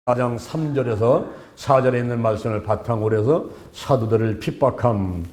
4장 3절에서 4절에 있는 말씀을 바탕으로 해서 사도들을 핍박함,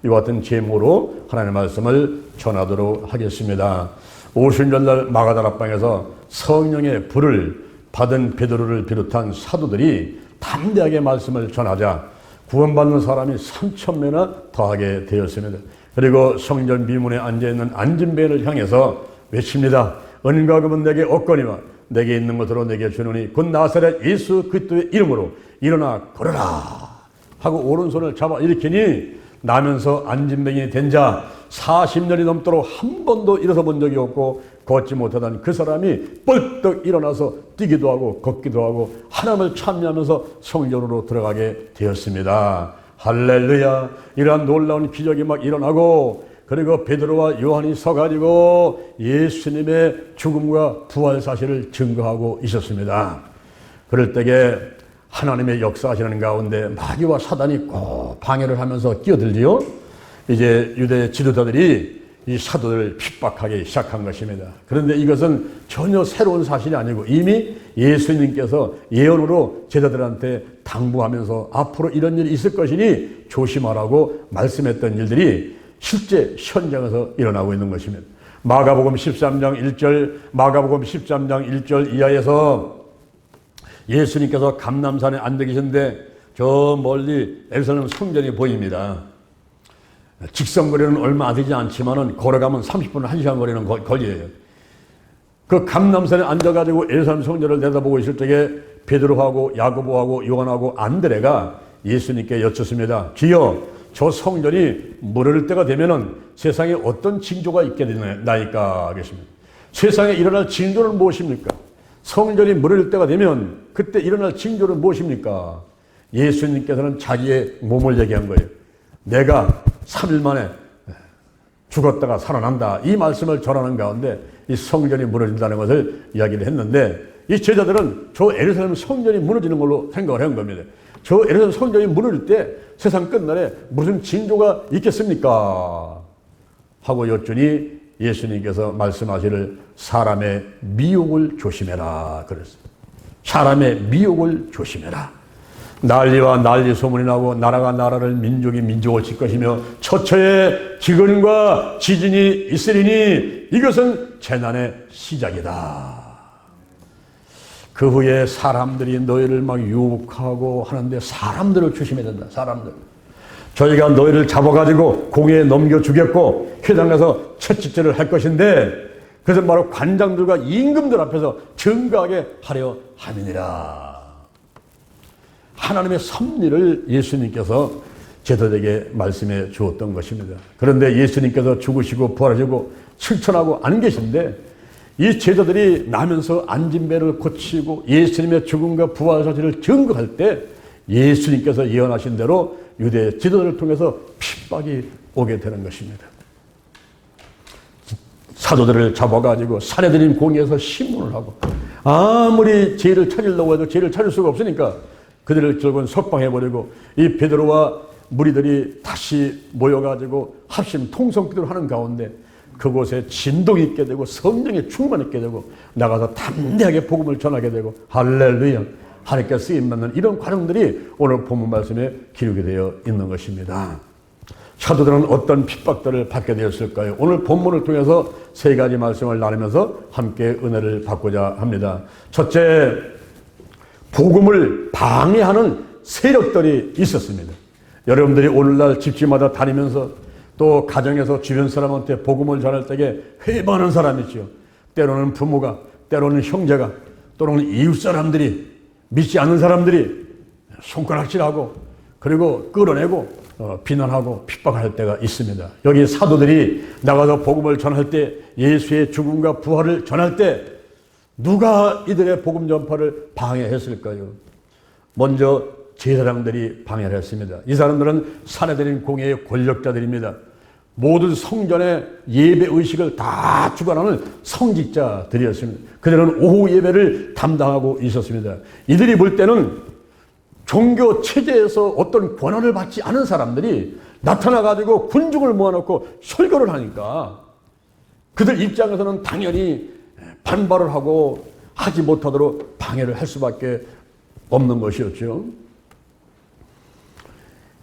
이와 같은 제목으로 하나님의 말씀을 전하도록 하겠습니다. 오순절날 마가다락방에서 성령의 불을 받은 베드로를 비롯한 사도들이 담대하게 말씀을 전하자 구원받는 사람이 3,000명이나 더하게 되었습니다. 그리고 성전 미문에 앉아있는 안진뱅이를 향해서 외칩니다. 은과 금은 내게 없거니와 내게 있는 것으로 내게 주노니 곧 나사렛 예수 그리스도의 이름으로 일어나 걸어라 하고 오른손을 잡아 일으키니 나면서 안진뱅이 된 자 40년이 넘도록 한 번도 일어서 본 적이 없고 걷지 못하던 그 사람이 뻘떡 일어나서 뛰기도 하고 걷기도 하고 하나님을 찬미하면서 성전으로 들어가게 되었습니다. 할렐루야. 이러한 놀라운 기적이 막 일어나고, 그리고 베드로와 요한이 서가지고 예수님의 죽음과 부활 사실을 증거하고 있었습니다. 그럴 때에 하나님의 역사하시는 가운데 마귀와 사단이 꼭 방해를 하면서 끼어들지요. 이제 유대 지도자들이 이 사도들을 핍박하기 시작한 것입니다. 그런데 이것은 전혀 새로운 사실이 아니고 이미 예수님께서 예언으로 제자들한테 당부하면서 앞으로 이런 일이 있을 것이니 조심하라고 말씀했던 일들이 실제 현장에서 일어나고 있는 것입니다. 마가복음 13장 1절 이하에서 예수님께서 감람산에 앉아 계신데 저 멀리 예루살렘 성전이 보입니다. 직선거리는 얼마 되지 않지만은 걸어가면 30분, 1시간 거리는 거리예요. 그 감람산에 앉아가지고 예루살렘 성전을 내다보고 있을 때에 베드로하고 야고보하고 요한하고 안드레가 예수님께 여쭙습니다. 주여, 저 성전이 무너질 때가 되면은 세상에 어떤 징조가 있게 되나이까 하겠습니다. 세상에 일어날 징조는 무엇입니까? 성전이 무너질 때가 되면 그때 일어날 징조는 무엇입니까? 예수님께서는 자기의 몸을 얘기한 거예요. 내가 3일 만에 죽었다가 살아난다. 이 말씀을 전하는 가운데 이 성전이 무너진다는 것을 이야기를 했는데, 이 제자들은 저 예루살렘 성전이 무너지는 걸로 생각을 한 겁니다. 저 예루살렘 성전이 무너질 때 세상 끝날에 무슨 징조가 있겠습니까? 하고 여쭈니 예수님께서 말씀하시를 사람의 미혹을 조심해라 그랬어요. 사람의 미혹을 조심해라. 난리와 난리 소문이 나고 나라가 나라를 민족이 민족을 칠 것이며 처처에 기근과 지진이 있으리니 이것은 재난의 시작이다. 그 후에 사람들이 너희를 막 유혹하고 하는데 사람들을 조심해야 된다. 사람들. 저희가 너희를 잡아가지고 공회에 넘겨주겠고 회당 가서 채찍질을 할 것인데 그것은 바로 관장들과 임금들 앞에서 증거하게 하려 함이니라. 하나님의 섭리를 예수님께서 제자들에게 말씀해 주었던 것입니다. 그런데 예수님께서 죽으시고 부활하시고 실천하고 안 계신데 이 제자들이 나면서 안진뱅이를 고치고 예수님의 죽음과 부활 사실을 증거할 때 예수님께서 예언하신 대로 유대 지도자를 통해서 핍박이 오게 되는 것입니다. 사도들을 잡아가지고 사내들인 공회에서 신문을 하고 아무리 죄를 찾으려고 해도 죄를 찾을 수가 없으니까 그들을 결국은 석방해버리고 이 베드로와 무리들이 다시 모여가지고 합심 통성기도를 하는 가운데 그곳에 진동이 있게 되고 성령에 충만했게 되고 나가서 담대하게 복음을 전하게 되고 할렐루야 하나님께 쓰임받는 이런 과정들이 오늘 본문 말씀에 기록이 되어 있는 것입니다. 사도들은 어떤 핍박들을 받게 되었을까요? 오늘 본문을 통해서 세 가지 말씀을 나누면서 함께 은혜를 받고자 합니다. 첫째, 복음을 방해하는 세력들이 있었습니다. 여러분들이 오늘날 집집마다 다니면서 또 가정에서 주변 사람한테 복음을 전할 때에 회방하는 사람이 있죠. 때로는 부모가, 때로는 형제가, 또는 이웃 사람들이, 믿지 않는 사람들이 손가락질하고 그리고 끌어내고 비난하고 핍박할 때가 있습니다. 여기 사도들이 나가서 복음을 전할 때 예수의 죽음과 부활을 전할 때 누가 이들의 복음 전파를 방해했을까요? 먼저 제사장들이 방해를 했습니다. 이 사람들은 사내들인 공회의 권력자들입니다. 모든 성전의 예배 의식을 다 주관하는 성직자들이었습니다. 그들은 오후 예배를 담당하고 있었습니다. 이들이 볼 때는 종교 체제에서 어떤 권한을 받지 않은 사람들이 나타나가지고 군중을 모아놓고 설교를 하니까 그들 입장에서는 당연히 반발을 하고 하지 못하도록 방해를 할 수밖에 없는 것이었죠.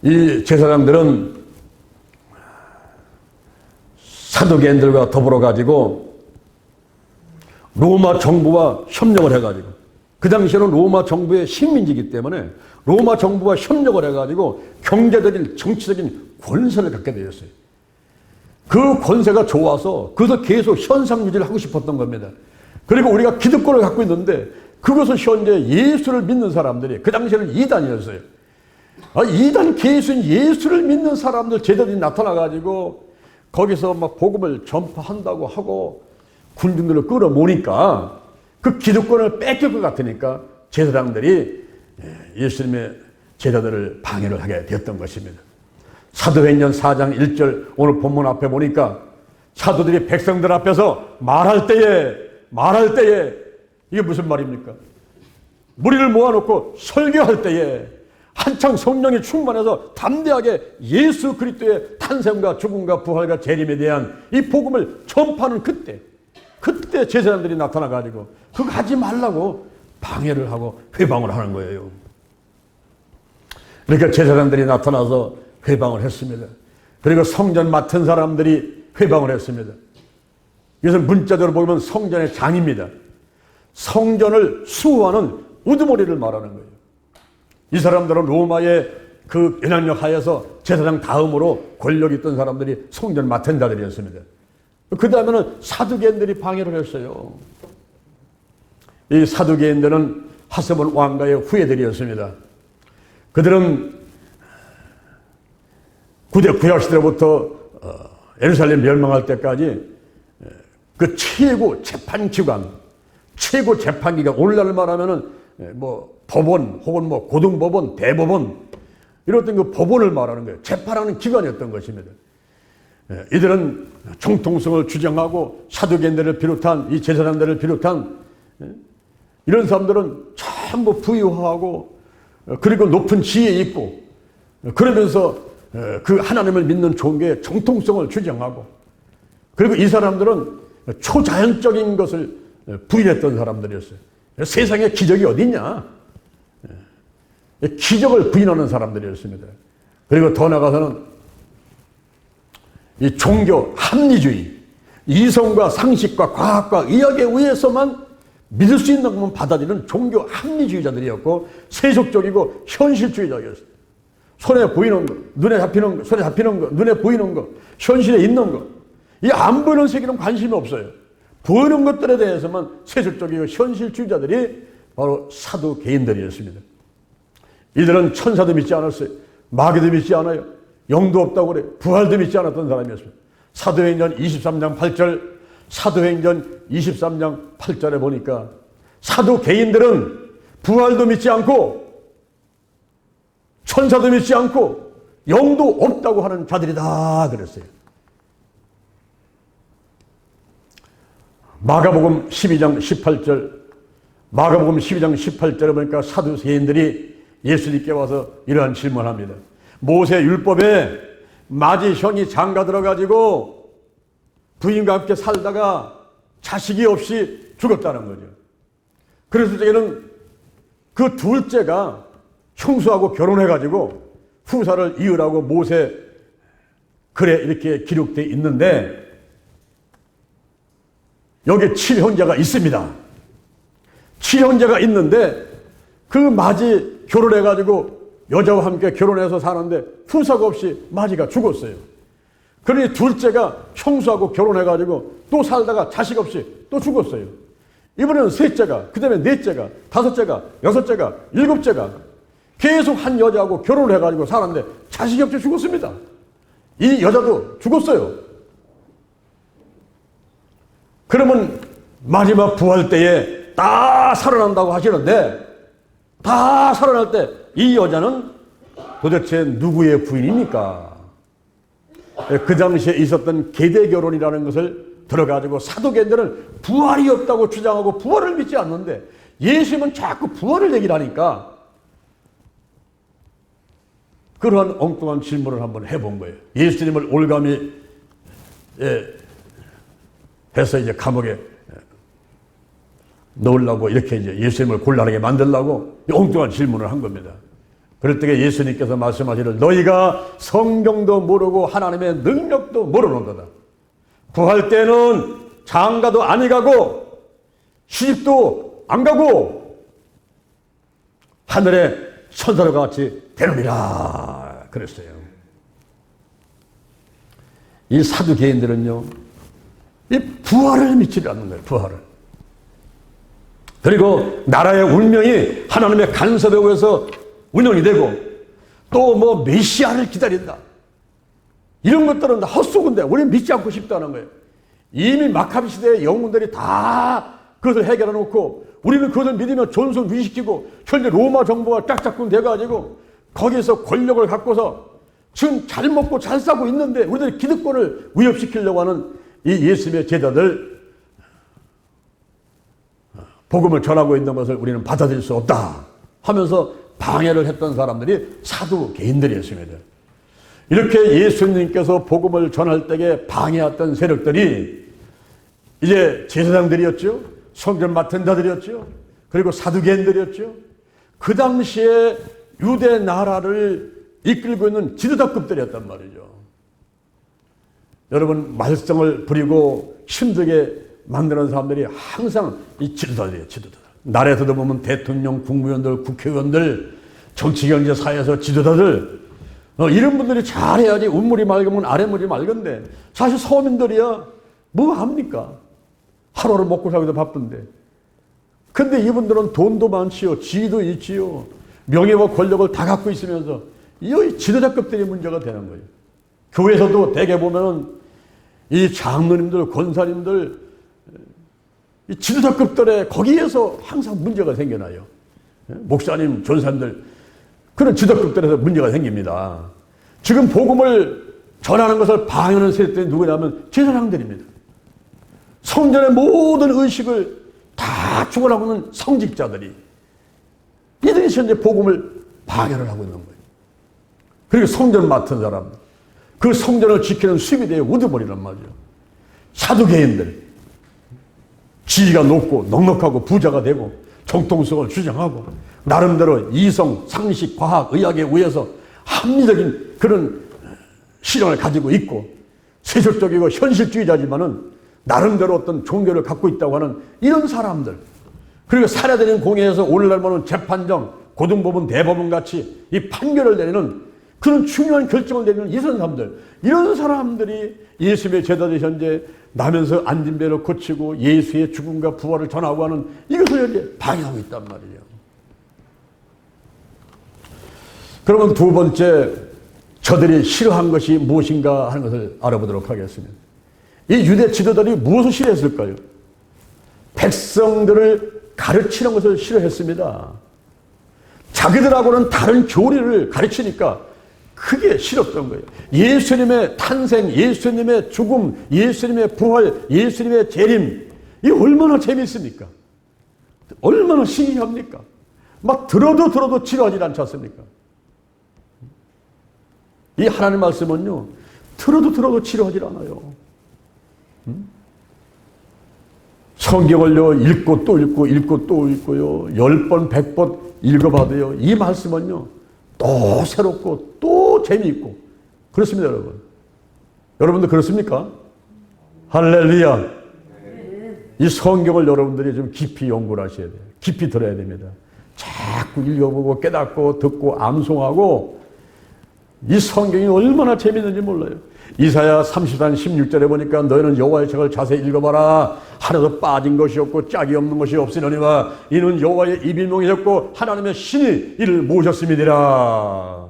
이 제사장들은 사두개인들과 더불어 가지고 로마 정부와 협력을 해가지고, 그 당시에는 로마 정부의 식민지이기 때문에 로마 정부와 협력을 해가지고 경제적인 정치적인 권세를 갖게 되었어요. 그 권세가 좋아서 그것을 계속 현상 유지를 하고 싶었던 겁니다. 그리고 우리가 기득권을 갖고 있는데 그것을 현재 예수를 믿는 사람들이, 그 당시에는 이단이었어요. 이단 계수인 예수를 믿는 사람들 제자들이 나타나가지고 거기서 막 복음을 전파한다고 하고 군중들을 끌어모으니까 그 기득권을 뺏길 것 같으니까 제사장들이 예수님의 제자들을 방해를 하게 되었던 것입니다. 사도행전 4장 1절 오늘 본문 앞에 보니까 사도들이 백성들 앞에서 말할 때에 이게 무슨 말입니까? 무리를 모아놓고 설교할 때에 한창 성령이 충만해서 담대하게 예수 그리스도의 탄생과 죽음과 부활과 재림에 대한 이 복음을 전파하는 그때 제사장들이 나타나가지고 그거 하지 말라고 방해를 하고 회방을 하는 거예요. 그러니까 제사장들이 나타나서 회방을 했습니다. 그리고 성전 맡은 사람들이 회방을 했습니다. 이것은 문자적으로 보면 성전의 장입니다. 성전을 수호하는 우두머리를 말하는 거예요. 이 사람들은 로마의 그 영향력 하에서 제사장 다음으로 권력이 있던 사람들이 성전 맡은 자들이었습니다. 그 다음에는 사두개인들이 방해를 했어요. 이 사두개인들은 하스본 왕가의 후예들이었습니다. 그들은 구약시대부터 예루살렘 멸망할 때까지 그 최고 재판기관, 오늘날 말하면은 뭐 법원 혹은 뭐 고등법원, 대법원 이런 그 법원을 말하는 거예요. 재판하는 기관이었던 것입니다. 이들은 정통성을 주장하고 사두개인들을 비롯한 이 제사장들을 비롯한 이런 사람들은 전부 부유하고 그리고 높은 지혜 있고 그러면서 그 하나님을 믿는 종교의 정통성을 주장하고, 그리고 이 사람들은 초자연적인 것을 부인했던 사람들이었어요. 세상에 기적이 어디 있냐? 기적을 부인하는 사람들이었습니다. 그리고 더 나아가서는 이 종교 합리주의, 이성과 상식과 과학과 의학에 의해서만 믿을 수 있는 것만 받아들이는 종교 합리주의자들이었고 세속적이고 현실주의자였어요. 손에 보이는 거, 눈에 잡히는 거, 손에 잡히는 거, 눈에 보이는 거, 현실에 있는 거, 이 안 보이는 세계는 관심이 없어요. 보이는 것들에 대해서만 세속적이고 현실주의자들이 바로 사두개인들이었습니다. 이들은 천사도 믿지 않았어요. 마귀도 믿지 않아요. 영도 없다고 그래요. 부활도 믿지 않았던 사람이었습니다. 사도행전 23장 8절, 사도행전 23장 8절에 보니까 사두개인들은 부활도 믿지 않고 천사도 믿지 않고 영도 없다고 하는 자들이다 그랬어요. 마가복음 12장 18절에 보니까 사두개인들이 예수님께 와서 이러한 질문을 합니다. 모세 율법에 마지 형이 장가 들어가지고 부인과 함께 살다가 자식이 없이 죽었다는 거죠. 그래서 저기는 그 둘째가 형수하고 결혼해가지고 후사를 이으라고 모세 글에 이렇게 기록되어 있는데 여기 7형제가 있습니다. 7형제가 있는데 그 마지 결혼해가지고 여자와 함께 결혼해서 사는데 후사가 없이 마지가 죽었어요. 그러니 둘째가 형수하고 결혼해가지고 또 살다가 자식 없이 또 죽었어요. 이번에는 셋째가, 그 다음에 넷째가, 다섯째가, 여섯째가, 일곱째가 계속 한 여자하고 결혼을 해가지고 살았는데 자식이 없이 죽었습니다. 이 여자도 죽었어요. 그러면 마지막 부활 때에 다 살아난다고 하시는데 다 살아날 때 이 여자는 도대체 누구의 부인입니까? 그 당시에 있었던 계대 결혼이라는 것을 들어가지고 사두개인들은 부활이 없다고 주장하고 부활을 믿지 않는데 예수님은 자꾸 부활을 얘기하니까 그러한 엉뚱한 질문을 한번 해본 거예요. 예수님을 올감히 해서 이제 감옥에 넣으려고 이렇게 이제 예수님을 곤란하게 만들려고 엉뚱한 질문을 한 겁니다. 그럴 때 예수님께서 말씀하시기를 너희가 성경도 모르고 하나님의 능력도 모르는도다. 구할 때는 장가도 안 가고 시집도 안 가고 하늘의 천사들과 같이 되느니라 그랬어요. 이 사두개인들은요, 이 부활을 믿지 않는 거예요. 부활을. 그리고 나라의 운명이 하나님의 간섭에 의해서 운영이 되고 또 뭐 메시아를 기다린다. 이런 것들은 헛소근데 우리는 믿지 않고 싶다는 거예요. 이미 마카비 시대의 영웅들이 다 그것을 해결해 놓고 우리는 그것을 믿으면 존속위시키고 현재 로마 정부가 짝짝꿍 돼가지고 거기에서 권력을 갖고서 지금 잘 먹고 잘 싸고 있는데 우리들의 기득권을 위협시키려고 하는 이 예수님의 제자들 복음을 전하고 있는 것을 우리는 받아들일 수 없다 하면서 방해를 했던 사람들이 사두개인들이었습니다. 이렇게 예수님께서 복음을 전할 때에 방해했던 세력들이 이제 제사장들이었죠. 성전 맡은 자들이었죠. 그리고 사두개인들이었죠. 그 당시에 유대 나라를 이끌고 있는 지도자급들이었단 말이죠. 여러분, 말썽을 부리고 힘들게 만드는 사람들이 항상 이 지도자들이에요. 지도자들. 나라에서도 보면 대통령, 국무위원들, 국회의원들, 정치, 경제, 사회에서 지도자들 이런 분들이 잘해야지 운물이 맑으면 아랫물이 맑은데 사실 서민들이야 뭐 합니까? 하루를 먹고 살기도 바쁜데. 근데 이분들은 돈도 많지요. 지위도 있지요. 명예와 권력을 다 갖고 있으면서 이 지도자급들이 문제가 되는 거예요. 교회에서도 대개 보면은 이 장로님들, 권사님들, 이 지도자급들의 거기에서 항상 문제가 생겨나요. 목사님, 전사님들 그런 지도자급들에서 문제가 생깁니다. 지금 복음을 전하는 것을 방해하는 세력들이 누구냐면 제사장들입니다. 성전의 모든 의식을 다 주관하고 있는 성직자들이 이들이 현재 복음을 방해를 하고 있는 거예요. 그리고 성전 맡은 사람, 그 성전을 지키는 수비대의 우두머리란 말이죠. 사두개인들, 지위가 높고 넉넉하고 부자가 되고 정통성을 주장하고 나름대로 이성, 상식, 과학, 의학에 의해서 합리적인 그런 실현을 가지고 있고 세속적이고 현실주의자지만은 나름대로 어떤 종교를 갖고 있다고 하는 이런 사람들, 그리고 살해되는 공회에서 오늘날 보는 재판정, 고등법원, 대법원 같이 이 판결을 내리는 그런 중요한 결정을 내리는 이런 사람들, 이런 사람들이 예수님의 제자들 현재 나면서 앉은 배를 고치고 예수의 죽음과 부활을 전하고 하는 이것을 현재 방해하고 있단 말이에요. 그러면 두 번째, 저들이 싫어한 것이 무엇인가 하는 것을 알아보도록 하겠습니다. 이 유대 지도자들이 무엇을 싫어했을까요? 백성들을 가르치는 것을 싫어했습니다. 자기들하고는 다른 교리를 가르치니까 그게 싫었던 거예요. 예수님의 탄생, 예수님의 죽음, 예수님의 부활, 예수님의 재림, 이게 얼마나 재미있습니까? 얼마나 신기합니까? 막 들어도 지루하지 않지 않습니까? 이 하나님 말씀은요, 들어도 지루하지 않아요. 성경을요, 읽고 또 읽고 읽고 또 읽고요, 10번, 100번 읽어봐도요, 이 말씀은요, 또 새롭고 또 재미있고 그렇습니다, 여러분. 여러분도 그렇습니까? 할렐루야. 이 성경을 여러분들이 좀 깊이 연구를 하셔야 돼요. 깊이 들어야 됩니다. 자꾸 읽어보고 깨닫고 듣고 암송하고 이 성경이 얼마나 재미있는지 몰라요. 이사야 30장 16절에 보니까 너희는 여호와의 책을 자세히 읽어봐라. 하나도 빠진 것이 없고 짝이 없는 것이 없으려니와 이는 여호와의 입이 명해졌고 하나님의 신이 이를 모셨음이니라.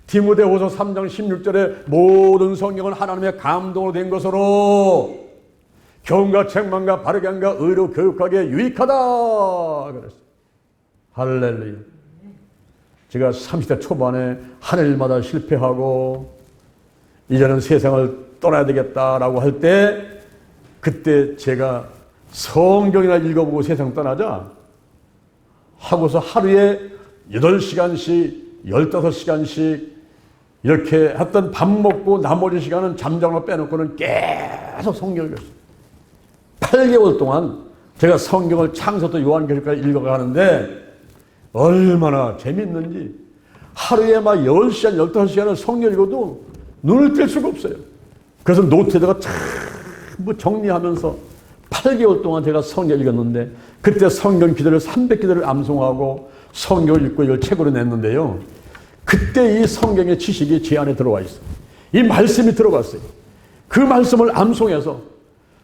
디모데후서 3장 16절에 모든 성경은 하나님의 감동으로 된 것으로 교훈과 책망과 바르게 함과 의로 교육하기에 유익하다 그랬어요. 할렐루야. 제가 30대 초반에 하늘마다 실패하고 이제는 세상을 떠나야 되겠다라고 할 때 그때 제가 성경이나 읽어보고 세상 떠나자 하고서 하루에 8시간씩 15시간씩 이렇게 했던 밥 먹고 나머지 시간은 잠자고 빼놓고는 계속 성경을 읽었어요. 8개월 동안 제가 성경을 창세부터 요한계시록까지 읽어가는데 얼마나 재밌는지 하루에 막 10시간, 15시간을 성경 읽어도 눈을 뗄 수가 없어요. 그래서 노트에다가 전부 정리하면서 8개월 동안 제가 성경 읽었는데 그때 성경 기도를 300기도를 암송하고 성경을 읽고 이걸 책으로 냈는데요. 그때 이 성경의 지식이 제 안에 들어와 있어요. 이 말씀이 들어갔어요. 그 말씀을 암송해서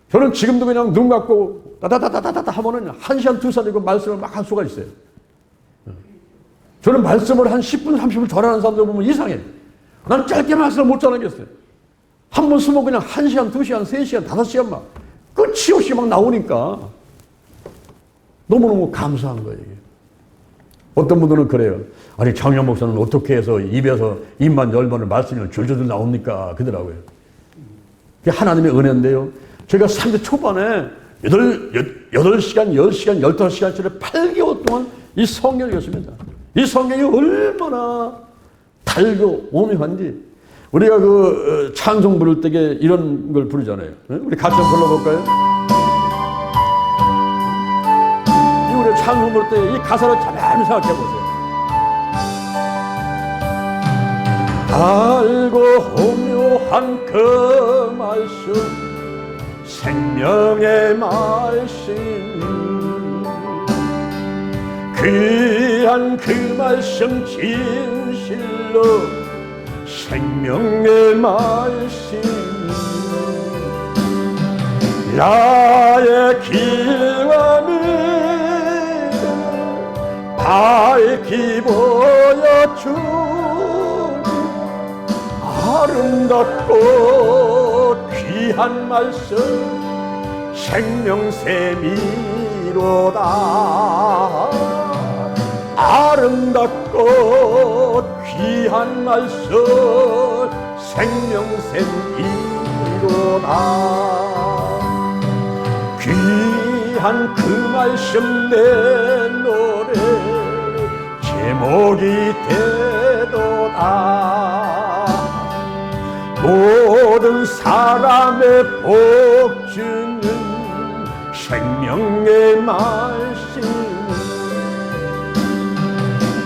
저는 지금도 그냥 눈 감고 따다다다다다 하면은 1시간, 2시간 이고 말씀을 막 할 수가 있어요. 저는 말씀을 한 10분, 30분 절하는 사람들 보면 이상해. 난 짧게 말씀을 못 전하겠어요. 한 번 쓰면 그냥 1시간, 2시간, 3시간, 5시간 막 끝이 없이 막 나오니까 너무너무 감사한 거예요. 이게. 어떤 분들은 그래요. 아니 장영 목사는 어떻게 해서 입에서 입만 열면 말씀이 줄줄줄 나옵니까? 그러더라고요. 그게 하나님의 은혜인데요. 제가 30대 초반에 8시간, 10시간, 15시간짜리 8개월 동안 이 성경을 읽었습니다. 이 성경이 얼마나 달고 오묘한지 우리가 그 찬송 부를 때 이런 걸 부르잖아요. 우리 같이 한번 불러볼까요? 이 우리 찬송 부를 때 이 가사를 가만히 생각해 보세요. 달고 오묘한 그 말씀 생명의 말씀 귀한 그 말씀 진실로 생명의 말씀 나의 길과 믿음 밝히 보여주니 아름답고 귀한 말씀 생명샘이로다 아름답고 귀한 말씀 생명샘이로다 귀한 그 말씀 내 노래 제목이 되도다 모든 사람의 복 주는 생명의 말씀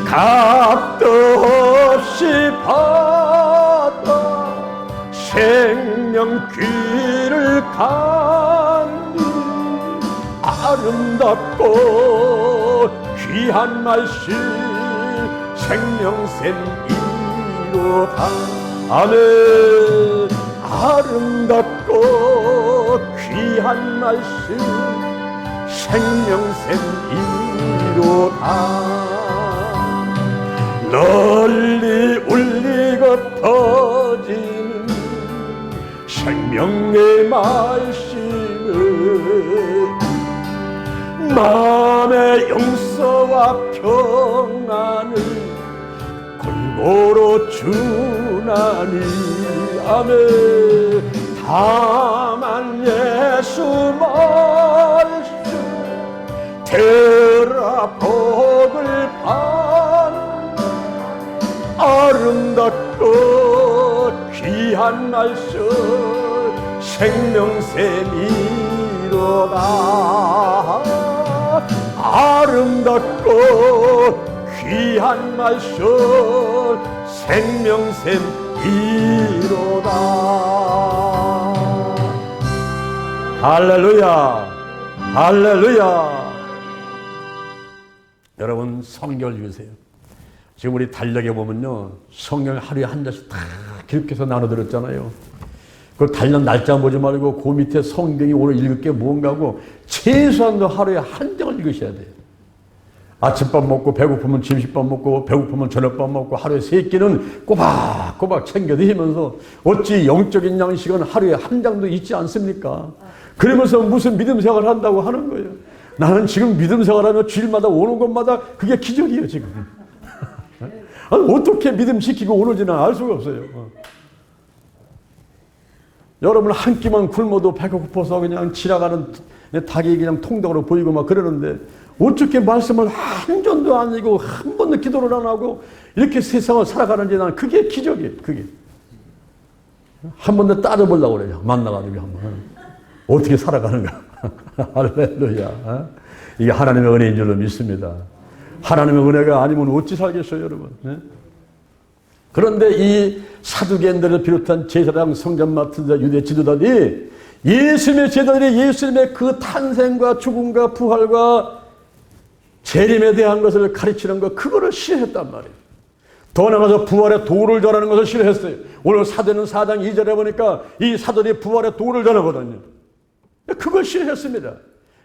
값도 없이 받아 생명 길을 가니 아름답고 귀한 말씀 생명샘이로다 아멘 아름답고 귀한 말씀 생명샘이로다 널리 울리고 터지는 생명의 말씀을 마음의 용서와 평안을 골고루 주나니 아멘 다만 예수 말씀 들어 복을 받는 아름답고 귀한 말씀 생명샘이로다 아름답고 귀한 말씀 생명샘이로다 할렐루야 할렐루야 여러분 성경을 읽으세요. 지금 우리 달력에 보면요 성경을 하루에 한 장씩 다 기록해서 나눠드렸잖아요. 그 달력 날짜 보지 말고 그 밑에 성경이 오늘 읽을 게 뭔가 하고 최소한도 하루에 한 장을 읽으셔야 돼요. 아침밥 먹고 배고프면 점심밥 먹고 배고프면 저녁밥 먹고 하루에 3끼는 꼬박꼬박 챙겨 드시면서 어찌 영적인 양식은 하루에 한 장도 있지 않습니까? 그러면서 무슨 믿음 생활을 한다고 하는 거예요. 나는 지금 믿음 생활하며 주일마다 오는 곳마다 그게 기적이에요 지금. 아니, 어떻게 믿음 지키고 오는지는 알 수가 없어요. 여러분 한 끼만 굶어도 배가 고파서 그냥 지나가는 닭이 그냥 통닭으로 보이고 막 그러는데 어떻게 말씀을 한 전도 안 읽고 한 번도 기도를 안 하고 이렇게 세상을 살아가는지 난 그게 기적이에요. 그게 한 번 더 따져보려고 그래요. 만나가지고 한번 어떻게 살아가는가. 할렐루야. 이게 하나님의 은혜인 줄로 믿습니다. 하나님의 은혜가 아니면 어찌 살겠어요, 여러분? 그런데 이 사두개인들을 비롯한 제사장, 성전 맡은 자, 유대 지도자들이 예수님의 제자들이 예수님의 그 탄생과 죽음과 부활과 재림에 대한 것을 가르치는 것, 그거를 싫어했단 말이에요. 더 나아가서 부활의 도를 전하는 것을 싫어했어요. 오늘 사도는 4장 2절에 보니까 이 사도들이 부활의 도를 전하거든요. 그걸 싫어했습니다.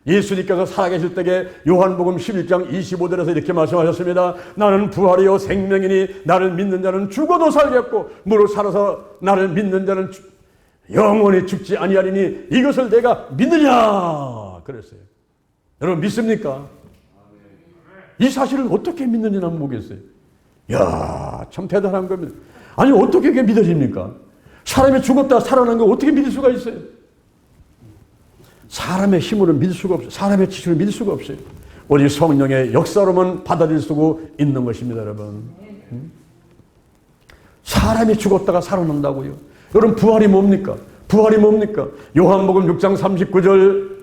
예수님께서 살아계실 때에 요한복음 11장 25절에서 이렇게 말씀하셨습니다. 나는 부활이요 생명이니 나를 믿는 자는 죽어도 살겠고 무릇 살아서 나를 믿는 자는 영원히 죽지 아니하리니 이것을 내가 믿느냐 그랬어요. 여러분 믿습니까? 이 사실을 어떻게 믿는지 한번 보겠어요. 이야, 참 대단한 겁니다. 아니 어떻게 그게 믿어집니까? 사람이 죽었다 살아난 거 어떻게 믿을 수가 있어요? 사람의 힘으로는 믿을 수가 없어요. 사람의 지식으로 믿을 수가 없어요. 오직 성령의 역사로만 받아들일 수 있는 것입니다, 여러분. 사람이 죽었다가 살아난다고요. 여러분 부활이 뭡니까? 부활이 뭡니까? 요한복음 6장 39절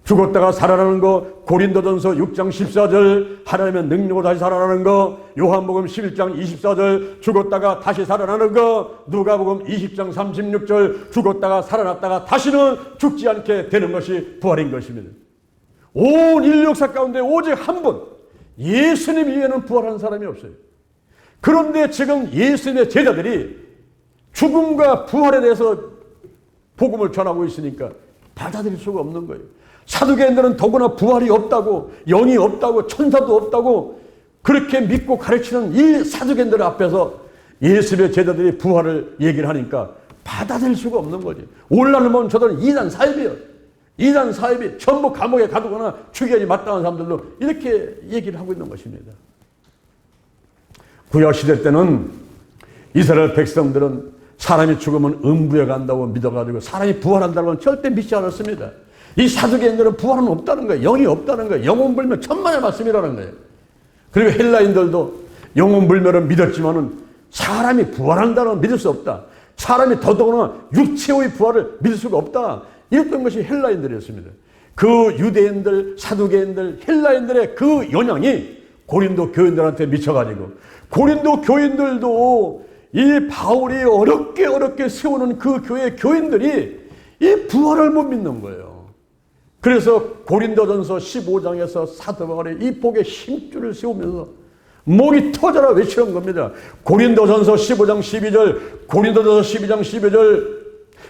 죽었다가 살아나는 거, 고린도전서 6장 14절 하나님의 능력으로 다시 살아나는 거, 요한복음 11장 24절 죽었다가 다시 살아나는 거, 누가복음 20장 36절 죽었다가 살아났다가 다시는 죽지 않게 되는 것이 부활인 것입니다. 온 인류 역사 가운데 오직 한 분, 예수님 이외에는 부활한 사람이 없어요. 그런데 지금 예수님의 제자들이 죽음과 부활에 대해서 복음을 전하고 있으니까 받아들일 수가 없는 거예요. 사두개인들은 더구나 부활이 없다고, 영이 없다고, 천사도 없다고 그렇게 믿고 가르치는 이 사두개인들 앞에서 예수님의 제자들이 부활을 얘기를 하니까 받아들일 수가 없는 거지. 오늘날은 보면 저들은 이단 사입이에요. 이단 사입이 전부 감옥에 가두거나 추기하지 마땅한 사람들로 이렇게 얘기를 하고 있는 것입니다. 구약시대 때는 이스라엘 백성들은 사람이 죽으면 음부에 간다고 믿어가지고 사람이 부활한다고는 절대 믿지 않았습니다. 이 사두개인들은 부활은 없다는 거예요. 영이 없다는 거예요. 영혼불멸 천만의 말씀이라는 거예요. 그리고 헬라인들도 영혼불멸을 믿었지만은 사람이 부활한다는 건 믿을 수 없다. 사람이 더더구나 육체의 부활을 믿을 수가 없다. 이랬던 것이 헬라인들이었습니다. 그 유대인들, 사두개인들, 헬라인들의 그 영향이 고린도 교인들한테 미쳐가지고 고린도 교인들도 이 바울이 어렵게 세우는 그 교회 교인들이 이 부활을 못 믿는 거예요. 그래서 고린도전서 15장에서 사도 바울이 이 복의 힘줄을 세우면서 목이 터져라 외치는 겁니다. 고린도전서 15장 12절, 고린도전서 12장 12절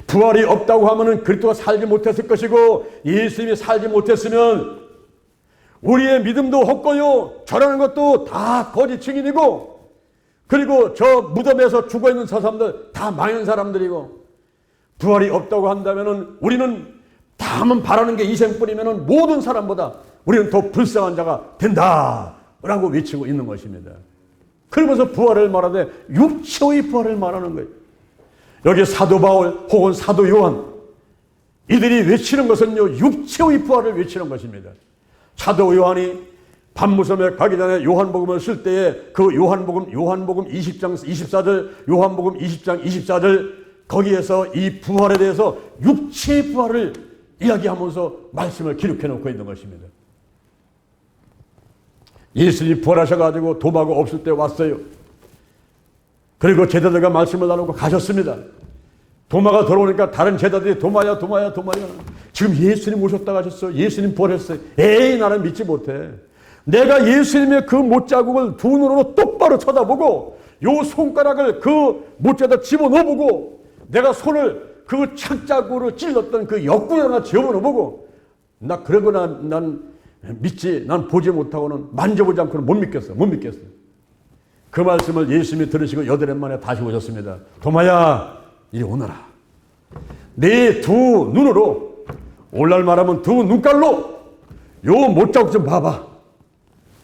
부활이 없다고 하면은 그리스도가 살지 못했을 것이고 예수님이 살지 못했으면 우리의 믿음도 헛고요 저라는 것도 다 거짓 증인이고 그리고 저 무덤에서 죽어있는 저 사람들 다 망한 사람들이고 부활이 없다고 한다면은 우리는 다만 바라는 게 이생뿐이면은 모든 사람보다 우리는 더 불쌍한 자가 된다라고 외치고 있는 것입니다. 그러면서 부활을 말하되 육체의 부활을 말하는 거예요. 여기 사도 바울 혹은 사도 요한 이들이 외치는 것은요 육체의 부활을 외치는 것입니다. 사도 요한이 밤무섬에 가기 전에 요한복음을 쓸 때에 그 요한복음 20장 24절 요한복음 20장 24절 거기에서 이 부활에 대해서 육체의 부활을 이야기하면서 말씀을 기록해 놓고 있는 것입니다. 예수님이 부활하셔가지고 도마가 없을 때 왔어요. 그리고 제자들과 말씀을 나누고 가셨습니다. 도마가 돌아오니까 다른 제자들이 도마야 지금 예수님 오셨다 가셨어. 예수님 부활했어요. 에이 나는 믿지 못해. 내가 예수님의 그 못자국을 두 눈으로 똑바로 쳐다보고 요 손가락을 그 못자에다 집어넣어보고 내가 손을 그 창자국으로 찔렀던 그 옆구리를 하나 집어넣어보고 나 그러거나 난 믿지 난 보지 못하고는 만져보지 않고는 못 믿겠어. 그 말씀을 예수님이 들으시고 8년 만에 다시 오셨습니다. 도마야 이리 오너라. 내 두 눈으로 오늘날 말하면 두 눈깔로 요 못자국 좀 봐봐.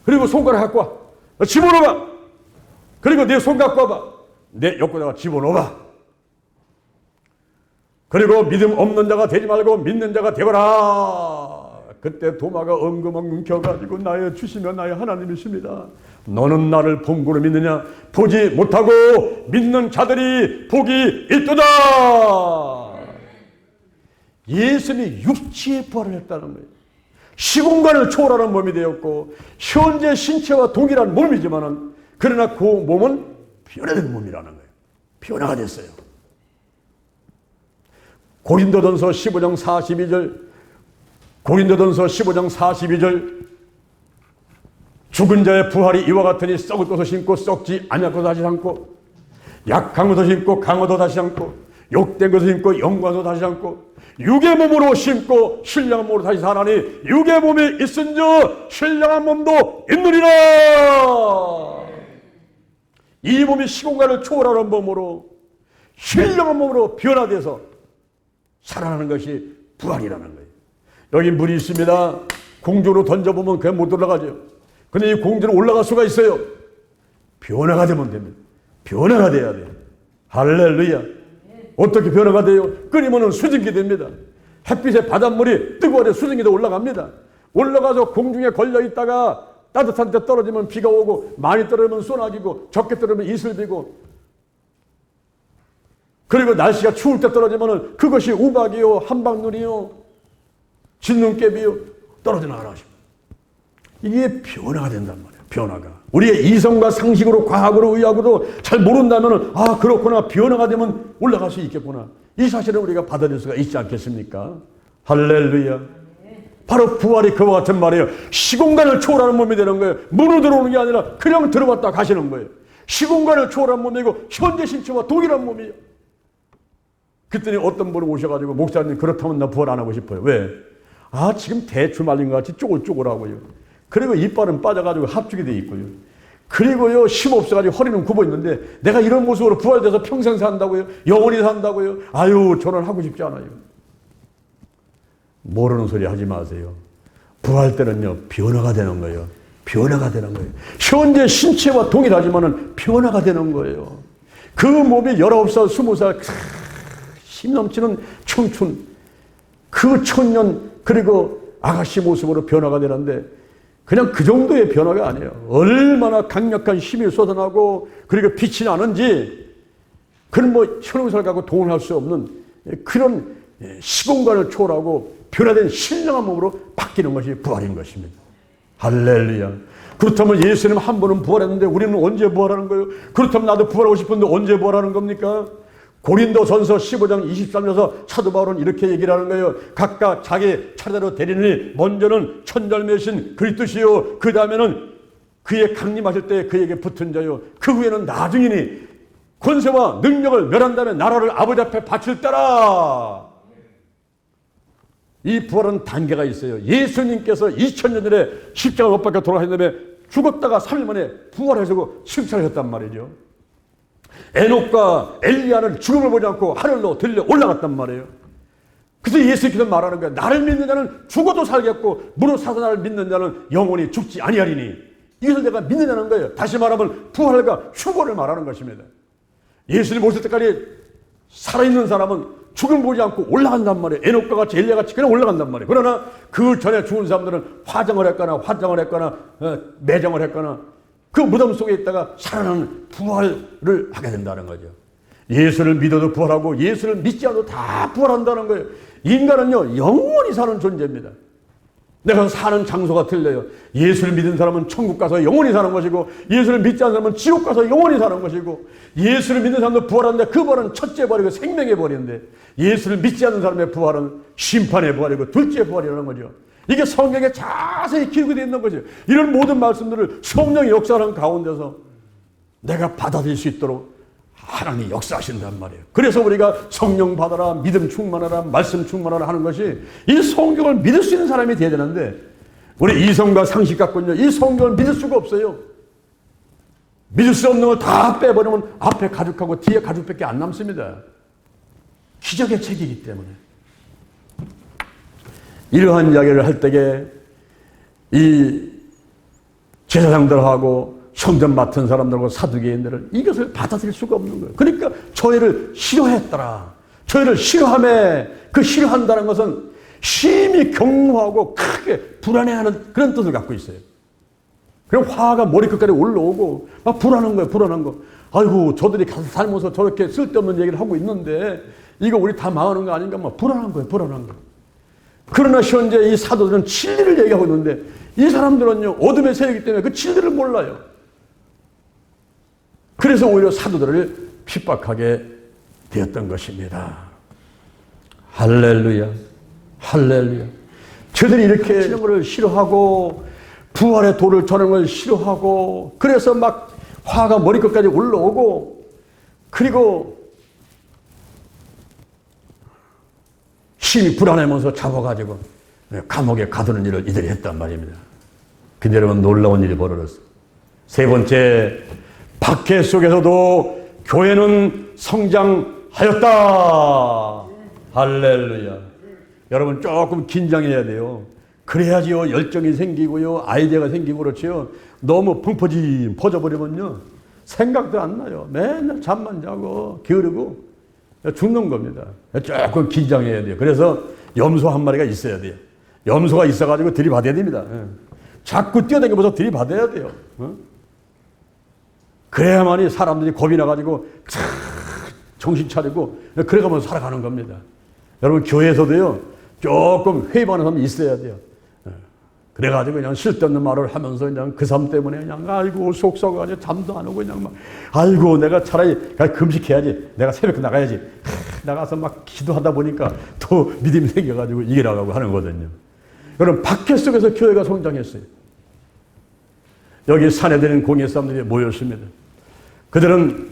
그리고 손가락 갖고 와. 집어넣어봐. 그리고 내 손 갖고 와봐. 내 옆구리에다가 집어넣어봐. 그리고 믿음 없는 자가 되지 말고 믿는 자가 되거라. 그때 도마가 엉금엉금 켜가지고 나의 주시며 나의 하나님이십니다. 너는 나를 본고로 믿느냐? 보지 못하고 믿는 자들이 복이 있도다. 예수님이 육체의 부활을 했다는 거예요. 시공간을 초월하는 몸이 되었고 현재 신체와 동일한 몸이지만은 그러나 그 몸은 변화된 몸이라는 거예요. 변화가 됐어요. 고린도전서 15장 42절 죽은 자의 부활이 이와 같으니 썩을 것을 심고 썩지 아니할 것을 다시 심고 약한 것을 심고 강화도 다시 심고 욕된 것을 심고 영광도 다시 심고 육의 몸으로 심고 신령한 몸으로 다시 사나니 육의 몸이 있은즉 신령한 몸도 있느니라. 이 몸이 시공간을 초월하는 몸으로 신령한 몸으로 변화돼서 살아나는 것이 부활이라는 거예요. 여기 물이 있습니다. 공중으로 던져보면 그냥 못 올라가죠. 근데 이 공중으로 올라갈 수가 있어요. 변화가 되면 됩니다. 변화가 돼야 돼요. 할렐루야. 어떻게 변화가 돼요? 끓이면 수증기 됩니다. 햇빛에 바닷물이 뜨거워서 수증기도 올라갑니다. 올라가서 공중에 걸려 있다가 따뜻한 때 떨어지면 비가 오고 많이 떨어지면 쏘나기고 적게 떨어지면 이슬비고 그리고 날씨가 추울 때 떨어지면 그것이 우박이요 한방눈이요 진눈깨비요 떨어져 나가십니다. 이게 변화가 된단 말이에요. 변화가. 우리의 이성과 상식으로 과학으로 의학으로 잘 모른다면 아 그렇구나 변화가 되면 올라갈 수 있겠구나. 이 사실을 우리가 받아들일 수가 있지 않겠습니까? 할렐루야. 바로 부활이 그와 같은 말이에요. 시공간을 초월하는 몸이 되는 거예요. 문으로 들어오는 게 아니라 그냥 들어왔다 가시는 거예요. 시공간을 초월한 몸이고 현재 신체와 동일한 몸이에요. 그랬더니 어떤 분이 오셔가지고 목사님 그렇다면 나 부활 안 하고 싶어요. 왜? 아 지금 대추 말린 것 같이 쪼글쪼글하고요. 그리고 이빨은 빠져가지고 합죽이 돼 있고요. 그리고요 힘 없어가지고 허리는 굽어 있는데 내가 이런 모습으로 부활돼서 평생 산다고요? 영원히 산다고요? 아유 저는 하고 싶지 않아요. 모르는 소리 하지 마세요. 부활 때는요 변화가 되는 거예요. 변화가 되는 거예요. 현재 신체와 동일하지만은 변화가 되는 거예요. 그 몸이 19살, 20살 힘 넘치는 청춘, 그 청년 그리고 아가씨 모습으로 변화가 되는데 그냥 그 정도의 변화가 아니에요. 얼마나 강력한 힘이 쏟아나고 그리고 빛이 나는지 그런 뭐 현웅살 갖고 동원할 수 없는 그런 시공간을 초월하고 변화된 신령한 몸으로 바뀌는 것이 부활인 것입니다. 할렐루야. 그렇다면 예수님 한 번은 부활했는데 우리는 언제 부활하는 거예요? 그렇다면 나도 부활하고 싶은데 언제 부활하는 겁니까? 고린도전서 15장 23절에서 사도 바울은 이렇게 얘기를 하는 거예요. 각각 자기 차례대로 되리니 먼저는 천절매신 그리스도시요 그 다음에는 그의 강림하실 때 그에게 붙은 자요 그 후에는 나중이니 권세와 능력을 멸한 다음에 나라를 아버지 앞에 바칠 때라. 이 부활은 단계가 있어요. 예수님께서 2000년 전에 십자가 못 박혀 돌아가신 다음에 죽었다가 3일 만에 부활하시고 승천하셨단 말이죠. 에녹과 엘리야는 죽음을 보지 않고 하늘로 들려 올라갔단 말이에요. 그래서 예수께서 말하는 거예요. 나를 믿는 자는 죽어도 살겠고 무릇 사사나를 믿는 자는 영원히 죽지 아니하리니 이것을 내가 믿느냐는 거예요. 다시 말하면 부활과 휴거를 말하는 것입니다. 예수님 오실 때까지 살아있는 사람은 죽음 보지 않고 올라간단 말이에요. 에녹과 같이 엘리야 같이 그냥 올라간단 말이에요. 그러나 그 전에 죽은 사람들은 화장을 했거나 매장을 했거나 그 무덤 속에 있다가 살아나는 부활을 하게 된다는 거죠. 예수를 믿어도 부활하고 예수를 믿지 않아도 다 부활한다는 거예요. 인간은요 영원히 사는 존재입니다. 내가 사는 장소가 틀려요. 예수를 믿은 사람은 천국 가서 영원히 사는 것이고 예수를 믿지 않는 사람은 지옥 가서 영원히 사는 것이고 예수를 믿는 사람도 부활하는데 그 부활은 첫째 부활이고 생명의 부활인데 예수를 믿지 않는 사람의 부활은 심판의 부활이고 둘째 부활이라는 거죠. 이게 성경에 자세히 기록되어 있는 거죠. 이런 모든 말씀들을 성령의 역사하는 가운데서 내가 받아들일 수 있도록 하나님이 역사하신단 말이에요. 그래서 우리가 성령 받아라, 믿음 충만하라, 말씀 충만하라 하는 것이 이 성경을 믿을 수 있는 사람이 되어야 되는데 우리 이성과 상식 갖고는요 이 성경을 믿을 수가 없어요. 믿을 수 없는 걸 다 빼버리면 앞에 가죽하고 뒤에 가죽밖에 안 남습니다. 기적의 책이기 때문에. 이러한 이야기를 할 때에 이 제사장들하고 성전 맡은 사람들하고 사두개인들은 이것을 받아들일 수가 없는 거예요. 그러니까 저희를 싫어했더라. 저희를 싫어하며 그 싫어한다는 것은 심히 경무하고 크게 불안해하는 그런 뜻을 갖고 있어요. 그럼 화가 머리끝까지 올라오고 막 불안한 거예요. 불안한 거. 아이고 저들이 가서 살면서 저렇게 쓸데없는 얘기를 하고 있는데 이거 우리 다 망하는 거 아닌가? 막 불안한 거예요, 불안한 거. 그러나 현재 이 사도들은 진리를 얘기하고 있는데 이 사람들은요, 어둠의 세력이기 때문에 그 진리를 몰라요. 그래서 오히려 사도들을 핍박하게 되었던 것입니다. 할렐루야, 할렐루야. 저들이 이렇게 치는 것을 싫어하고 부활의 도를 전하는 걸 싫어하고 그래서 막 화가 머리끝까지 올라오고 그리고 심히 불안해하면서 잡아가지고 감옥에 가두는 일을 이들이 했단 말입니다. 근데 여러분 놀라운 일이 벌어졌어요. 세 번째, 박해 속에서도 교회는 성장하였다. 할렐루야. 여러분 조금 긴장해야 돼요. 그래야지요 열정이 생기고요 아이디어가 생기고 그렇지요. 너무 펑퍼짐 퍼져버리면요 생각도 안 나요. 맨날 잠만 자고 게으르고 죽는 겁니다. 조금 긴장해야 돼요. 그래서 염소 한 마리가 있어야 돼요. 염소가 있어가지고 들이받아야 됩니다. 자꾸 뛰어다니면서 들이받아야 돼요. 그래야만이 사람들이 겁이 나가지고 정신 차리고 그래가면서 살아가는 겁니다. 여러분 교회에서도요 조금 회의하는 사람이 있어야 돼요. 그래가지고 그냥 쓸데없는 말을 하면서 그냥 그 삶 때문에 그냥 아이고 속 썩어가지고 잠도 안 오고 그냥 막 아이고 내가 차라리 금식해야지. 내가 새벽에 나가야지. 나가서 막 기도하다 보니까 더 믿음이 생겨가지고 이게 나가고 하는 거거든요. 여러분 박해 속에서 교회가 성장했어요. 여기 산에드린 공예 사람들이 모였습니다. 그들은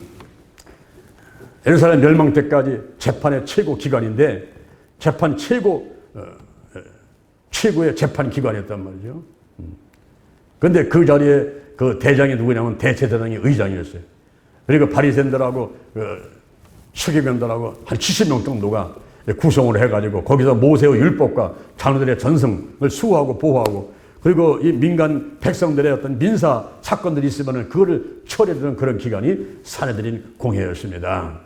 예루살렘 멸망 때까지 재판의 최고 기관인데 재판 최고의 재판 기관이었단 말이죠. 그런데 그 자리에 그 대장이 누구냐면 대제사장의 의장이었어요. 그리고 바리새인들하고 서기관들하고 한 70명 정도가 구성을 해가지고 거기서 모세의 율법과 장로들의 전승을 수호하고 보호하고 그리고 이 민간 백성들의 어떤 민사 사건들이 있으면 그거를 처리해주는 그런 기관이 산헤드린 공회였습니다.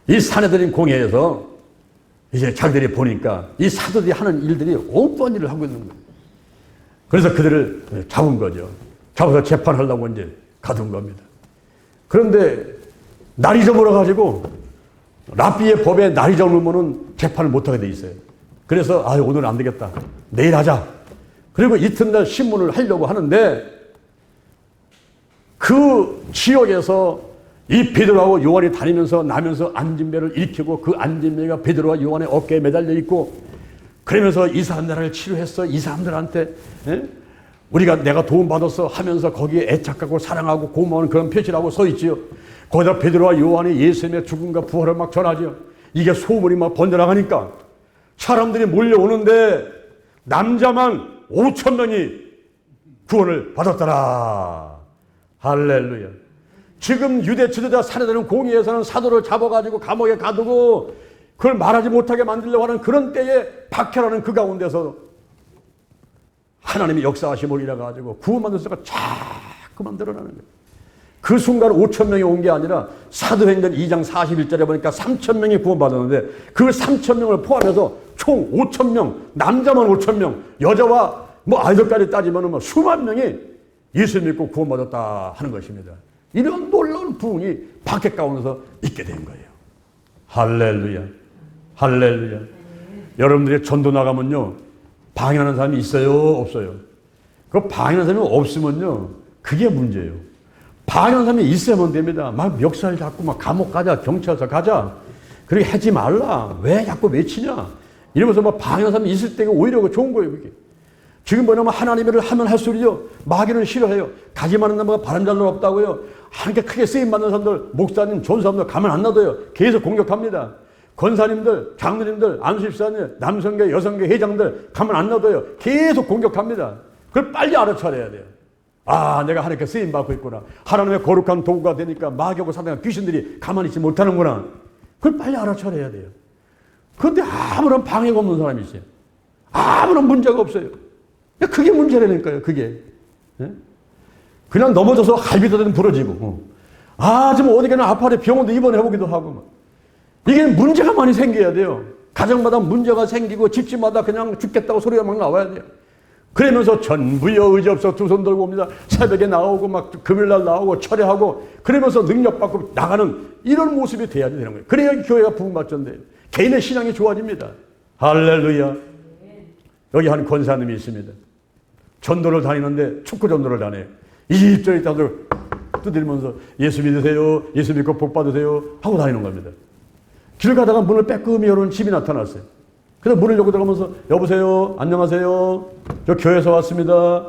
이 산헤드린 공회에서 이제 자기들이 보니까 이 사도들이 하는 일들이 엉뚱한 일을 하고 있는 거예요. 그래서 그들을 잡은 거죠. 잡아서 재판하려고 이제 가둔 겁니다. 그런데 날이 저물어가지고 랍비의 법에 날이 저물면은 재판을 못하게 돼 있어요. 그래서 오늘은 안 되겠다. 내일 하자. 그리고 이튿날 신문을 하려고 하는데 그 지역에서 이 베드로하고 요한이 다니면서 나면서 안진매를 일으키고 그 안진매가 베드로와 요한의 어깨에 매달려 있고 그러면서 이 사람들을 치료했어. 이 사람들한테 내가 도움받았어 하면서 거기에 애착하고 사랑하고 고마운 그런 표시라고 써 있지요. 거기다 베드로와 요한이 예수님의 죽음과 부활을 막 전하죠. 이게 소문이 막 번져나가니까 사람들이 몰려오는데 남자만 5,000명이 구원을 받았더라. 할렐루야. 지금 유대 지도자 산헤드린 공의에서는 사도를 잡아가지고 감옥에 가두고 그걸 말하지 못하게 만들려고 하는 그런 때에 박해라는 그 가운데서 하나님의 역사하심을 일어가지고 구원받는 수가 자꾸만 드러나는 거예요. 그 순간 5,000명이 온 게 아니라 사도행전 2장 41절에 보니까 3,000명이 구원받았는데 그 3,000명을 포함해서 총 5,000명, 남자만 5,000명, 여자와 아이들까지 따지면 수만 명이 예수 믿고 구원받았다 하는 것입니다. 이런 놀라운 부흥이 박해 가운데서 있게 된 거예요. 할렐루야. 할렐루야. 여러분들이 전도 나가면요. 방해하는 사람이 있어요? 없어요? 그 방해하는 사람이 없으면요. 그게 문제예요. 방해하는 사람이 있어야만 됩니다. 막 멱살 잡고 막 감옥 가자, 경찰서 가자. 그렇게 하지 말라. 왜 자꾸 외치냐? 이러면서 막 방해하는 사람이 있을 때가 오히려 좋은 거예요. 그게. 지금 뭐냐면 하나님의 일을 하면 할수록요. 마귀는 싫어해요. 가지 많은 나무가 바람 잘 일 없다고요. 하나님께 크게 쓰임받는 사람들, 목사님, 전사님들 가만 안 놔둬요. 계속 공격합니다. 권사님들, 장로님들, 안수집사님, 남성계, 여성계, 회장들 가만 안 놔둬요. 계속 공격합니다. 그걸 빨리 알아차려야 돼요. 내가 하나님께 쓰임받고 있구나. 하나님의 거룩한 도구가 되니까 마귀하고 사단과 귀신들이 가만히 있지 못하는구나. 그걸 빨리 알아차려야 돼요. 그런데 아무런 방해가 없는 사람이 있어요. 아무런 문제가 없어요. 그게 문제라니까요, 그게. 그냥 넘어져서 갈비뼈는 부러지고, 좀 어디 가나 아파트 병원도 입원해보기도 하고, 이게 문제가 많이 생겨야 돼요. 가정마다 문제가 생기고, 집집마다 그냥 죽겠다고 소리가 막 나와야 돼요. 그러면서 전부여 의지없어 두 손 들고 옵니다. 새벽에 나오고 막 금요일날 나오고 철회하고 그러면서 능력받고 나가는 이런 모습이 돼야 되는 거예요. 그래야 교회가 부흥받던데 개인의 신앙이 좋아집니다. 할렐루야. 여기 한 권사님이 있습니다. 전도를 다니는데 축구 전도를 다녀요. 이입저입 다들 두드리면서 예수 믿으세요. 예수 믿고 복 받으세요. 하고 다니는 겁니다. 길 가다가 문을 빼끔히 여는 집이 나타났어요. 그래서 문을 열고 들어가면서 여보세요. 안녕하세요. 저 교회에서 왔습니다.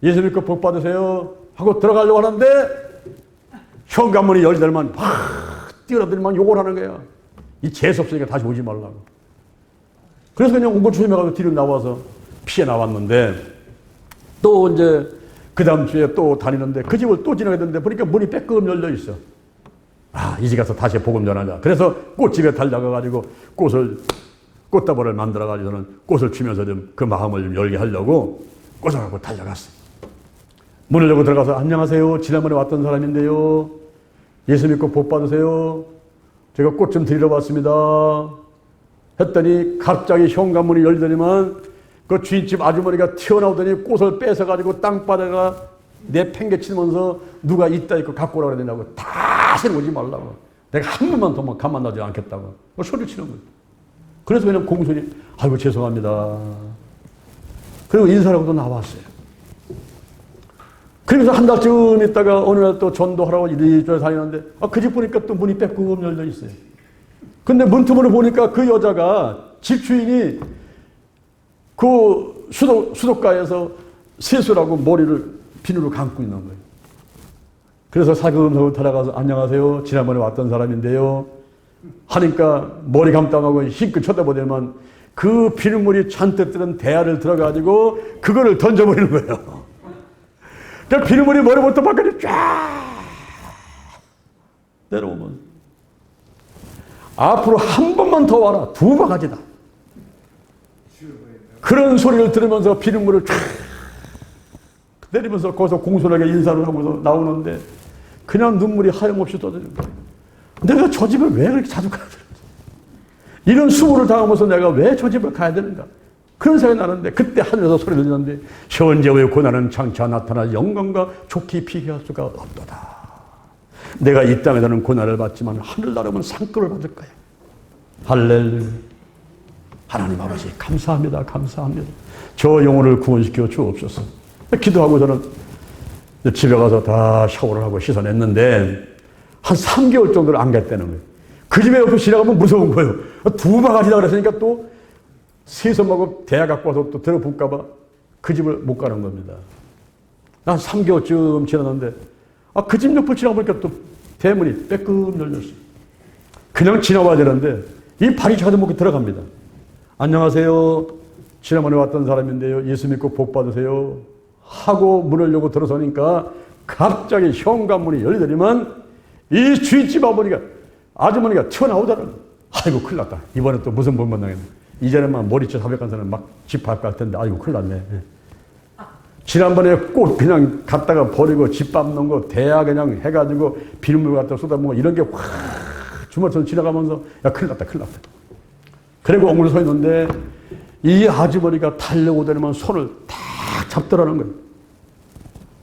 예수 믿고 복 받으세요. 하고 들어가려고 하는데 현관문이 열리더니만 막 뛰어들더니만 욕을 하는 거야. 이 재수없으니까 다시 오지 말라고. 그래서 그냥 온걸 조심해가지고 뒤로 나와서 피해 나왔는데 또 이제 그 다음 주에 또 다니는데 그 집을 또 지나가야 되는데 보니까 문이 빼끔 열려 있어. 아, 이 집 가서 다시 복음 전하자. 그래서 꽃집에 달려가가지고 꽃다발을 만들어가지고는 꽃을 주면서 좀 그 마음을 좀 열게 하려고 꽃을 갖고 달려갔어요. 문을 열고 들어가서 안녕하세요. 지난번에 왔던 사람인데요. 예수 믿고 복 받으세요. 제가 꽃 좀 드리러 왔습니다. 했더니 갑자기 현관문이 열더니만 그 주인집 아주머니가 튀어나오더니 꽃을 뺏어가지고 땅바닥에다 내팽개치면서 누가 있다 있고 갖고 오라고 그러냐고 다시 오지 말라고. 내가 한 번만 더 가만 놔지 않겠다고. 소리를 치는 거예요. 그래서 그냥 공손히 아이고 죄송합니다. 그리고 인사하고도 나왔어요. 그러면서 한 달쯤 있다가 어느 날 또 전도하라고 이리저리 다니는데 그 집 보니까 또 문이 빼끔 열려 있어요. 근데 문틈으로 보니까 그 여자가 집주인이 그 수도가에서 세수라고 머리를 비누로 감고 있는 거예요. 그래서 살금살금 달아가서 안녕하세요. 지난번에 왔던 사람인데요. 하니까 머리 감당하고 힘껏 쳐다보더니만 그 비눗물이 잔뜩 들은 대야를 들어가지고 그거를 던져버리는 거예요. 그러니까 비눗물이 머리부터 발까지 쫙 내려오면 앞으로 한 번만 더 와라. 두 바가지다. 그런 소리를 들으면서 비눗물을 쫙 내리면서 거기서 공손하게 인사를 하고서 나오는데 그냥 눈물이 하염없이 떨어지는 거예요. 내가 저 집을 왜 그렇게 자주 가야 되는지. 이런 수고를 당하면서 내가 왜 저 집을 가야 되는가. 그런 생각이 나는데 그때 하늘에서 소리 들리는데 현재의 고난은 장차 나타날 영광과 좋게 비교할 수가 없도다. 내가 이 땅에서는 고난을 받지만 하늘나라면 상급을 받을 거야. 할렐루야. 하나님 아버지 감사합니다. 감사합니다. 저 영혼을 구원시켜 주옵소서. 기도하고 저는 집에 가서 다 샤워를 하고 씻어냈는데 한 3개월 정도를 안 갔다는 거예요. 그 집에 옆에 지나가면 무서운 거예요. 두 바가지다 그랬으니까 또 세손하고 대야 갖고 와서 또 들어볼까 봐 그 집을 못 가는 겁니다. 한 3개월쯤 지났는데 그 집 옆을 지나보니까 또 대문이 빼끔 열렸어요. 그냥 지나와야 되는데 이 발이 자주 먹게 들어갑니다. 안녕하세요. 지난번에 왔던 사람인데요. 예수 믿고 복 받으세요. 하고 문을 열고 들어서니까 갑자기 현관문이 열리더니만 이 주인집 아주머니가 튀어나오더라고요. 아이고 큰일 났다. 이번에 또 무슨 본 만나겠네. 이전에만 머리채 사백한 사람 막 집 밟고 할 텐데 아이고 큰일 났네. 지난번에 꽃 그냥 갖다가 버리고 집 밟는 거 대야 그냥 해가지고 비눗물 갖다 쏟아먹고 이런 게 확 주말처럼 지나가면서 야 큰일 났다 큰일 났다. 그리고 엉글 서 있는데 이 아주머니가 달려오더니만 손을 딱 잡더라는 거예요.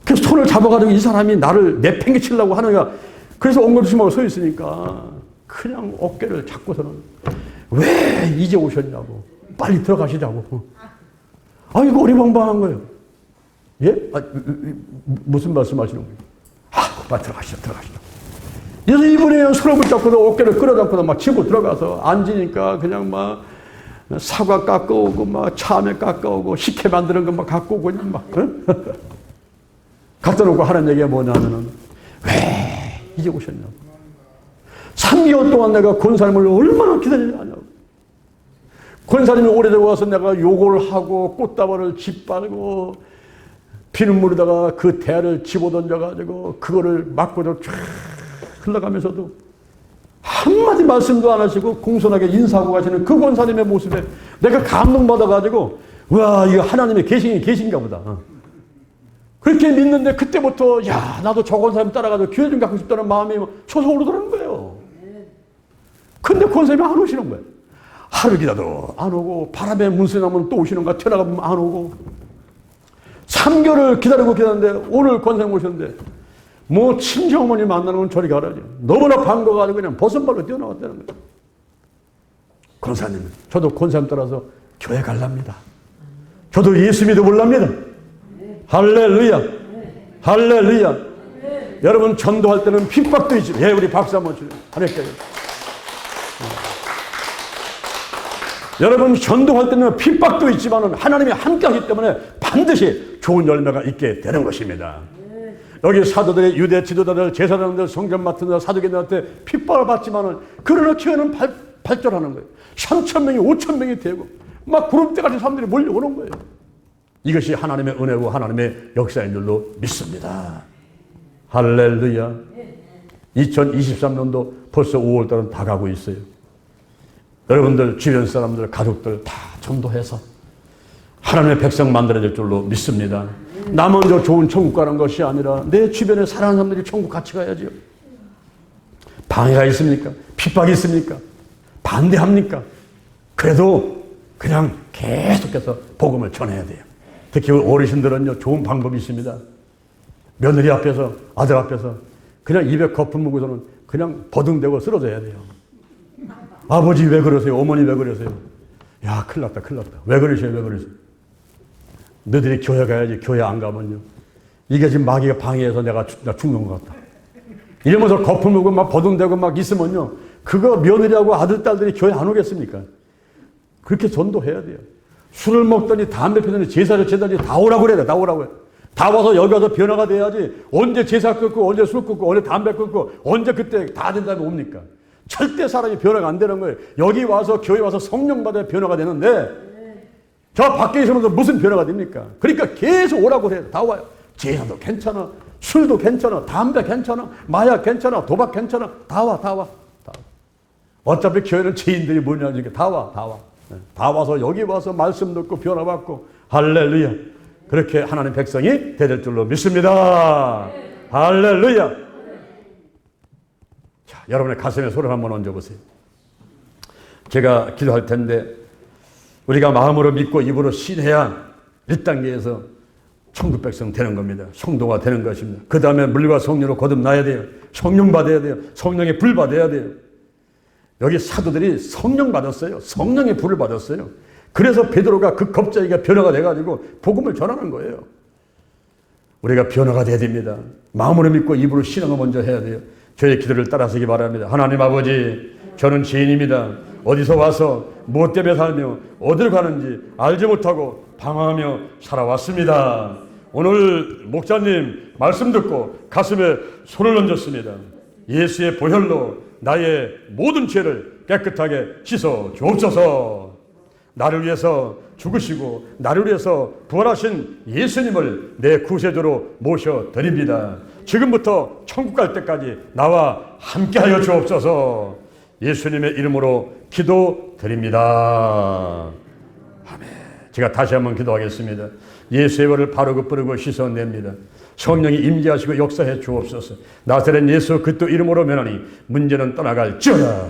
그 손을 잡아가지고 이 사람이 나를 내팽개치려고 하는 거야. 그래서 엉거주춤하고 서 있으니까 그냥 어깨를 잡고서는 왜 이제 오셨냐고 빨리 들어가시자고. 이거 어리벙벙한 거예요. 예? 무슨 말씀하시는 거예요? 빨리 들어가시죠. 그래서 이분이 손을 붙잡고도 어깨를 끌어잡고도 막 치고 들어가서 앉으니까 그냥 막 사과 깎아오고 막 참외 깎아오고 식혜 만드는 거 막 갖고 오고 그냥 막 갖다 놓고 하는 얘기가 뭐냐면은 왜 이제 오셨냐고. 3개월 동안 내가 권사님을 얼마나 기다리냐고. 권사님이 오래되고 와서 내가 욕을 하고 꽃다발을 짓밟고 비눗물에다가 그 대야를 집어던져가지고 그거를 맞고도 쫙 흘러가면서도 한마디 말씀도 안 하시고 공손하게 인사하고 가시는 그 권사님의 모습에 내가 감동받아가지고 와 이거 하나님의 계신가 보다. 그렇게 믿는데 그때부터 야 나도 저 권사님 따라가서 교회 좀 갖고 싶다는 마음이 솟아오르더라는 거예요. 근데 권사님이 안 오시는 거예요. 하루 기다도 안 오고 바람에 문세 나면 또 오시는 거야. 튀어나가면 안 오고 3개월을 기다리는데 오늘 권사님 오셨는데 뭐 친정어머니 만나는 건 저리 가라죠. 너무나 반가워가지고 그냥 벗은발로 뛰어나왔다는 거예요. 권사님, 저도 권사님 따라서 교회 갈랍니다. 저도 예수 믿어볼랍니다. 할렐루야, 할렐루야. 여러분 전도할 때는 핍박도 있지. 예, 우리 박수 한번 주세요. 하나님께. 여러분 전도할 때는 핍박도 있지만 하나님이 함께하기 때문에 반드시 좋은 열매가 있게 되는 것입니다. 여기 사도들의 유대 지도자들, 제사장들, 성전 맡은 자, 사도계들한테 핍박을 받지만은 그러나 교회는 발전하는 거예요. 3,000명이 5,000명이 되고 막 구름대 같은 사람들이 몰려오는 거예요. 이것이 하나님의 은혜고 하나님의 역사인 줄로 믿습니다. 할렐루야. 2023년도 벌써 5월달은 다 가고 있어요. 여러분들 주변 사람들, 가족들 다 전도해서 하나님의 백성 만들어질 줄로 믿습니다. 나 먼저 좋은 천국 가는 것이 아니라 내 주변에 사랑하는 사람들이 천국 같이 가야죠. 방해가 있습니까? 핍박이 있습니까? 반대합니까? 그래도 그냥 계속해서 복음을 전해야 돼요. 특히 어르신들은요, 좋은 방법이 있습니다. 며느리 앞에서, 아들 앞에서 그냥 입에 거품 묻고서는 그냥 버둥대고 쓰러져야 돼요. 아버지 왜 그러세요? 어머니 왜 그러세요? 야, 큰일 났다, 큰일 났다. 왜 그러세요? 왜 그러세요? 너희들이 교회 가야지. 교회 안 가면요, 이게 지금 마귀가 방해해서 내가 죽는 것 같다. 이러면서 거품 물고 막 버둥대고 막 있으면요, 그거 며느리하고 아들, 딸들이 교회 안 오겠습니까? 그렇게 전도해야 돼요. 술을 먹더니 담배 피더니 제사를 지더니 다 오라고 그래야 돼. 다 오라고 해. 다 와서 여기 와서 변화가 돼야지. 언제 제사 끊고 언제 술 끊고 언제 담배 끊고 언제 그때 다 된 다음에 옵니까? 절대 사람이 변화가 안 되는 거예요. 여기 와서 교회 와서 성령 받아야 변화가 되는데 저 밖에 있으면서 무슨 변화가 됩니까? 그러니까 계속 오라고 해요. 다 와요. 제사도 괜찮아, 술도 괜찮아, 담배 괜찮아, 마약 괜찮아, 도박 괜찮아. 다 와, 다 와. 다 와. 어차피 교회는 죄인들이 뭐냐니까 다 와, 다 와. 다 와서 여기 와서 말씀 듣고 변화받고 할렐루야. 그렇게 하나님 백성이 될 줄로 믿습니다. 할렐루야. 자, 여러분의 가슴에 손을 한번 얹어보세요. 제가 기도할 텐데 우리가 마음으로 믿고 입으로 신해야 1단계에서 천국 백성 되는 겁니다. 성도가 되는 것입니다. 그 다음에 물과 성령으로 거듭나야 돼요. 성령 받아야 돼요. 성령의 불 받아야 돼요. 여기 사도들이 성령 받았어요. 성령의 불을 받았어요. 그래서 베드로가 그 겁자기가 변화가 돼가지고 복음을 전하는 거예요. 우리가 변화가 돼야 됩니다. 마음으로 믿고 입으로 신앙을 먼저 해야 돼요. 저의 기도를 따라서기 바랍니다. 하나님 아버지, 저는 죄인입니다. 어디서 와서 무엇 때문에 살며 어디로 가는지 알지 못하고 방황하며 살아왔습니다. 오늘 목사님 말씀 듣고 가슴에 손을 얹었습니다. 예수의 보혈로 나의 모든 죄를 깨끗하게 씻어 주옵소서. 나를 위해서 죽으시고 나를 위해서 부활하신 예수님을 내 구세주로 모셔드립니다. 지금부터 천국 갈 때까지 나와 함께하여 주옵소서. 예수님의 이름으로 기도드립니다. 아멘. 제가 다시 한번 기도하겠습니다. 예수의 벌을 바르고 뿌르고 씻어냅니다. 성령이 임재하시고 역사해 주옵소서. 나사렛 예수 그리스도 이름으로 면하니 문제는 떠나갈지어다.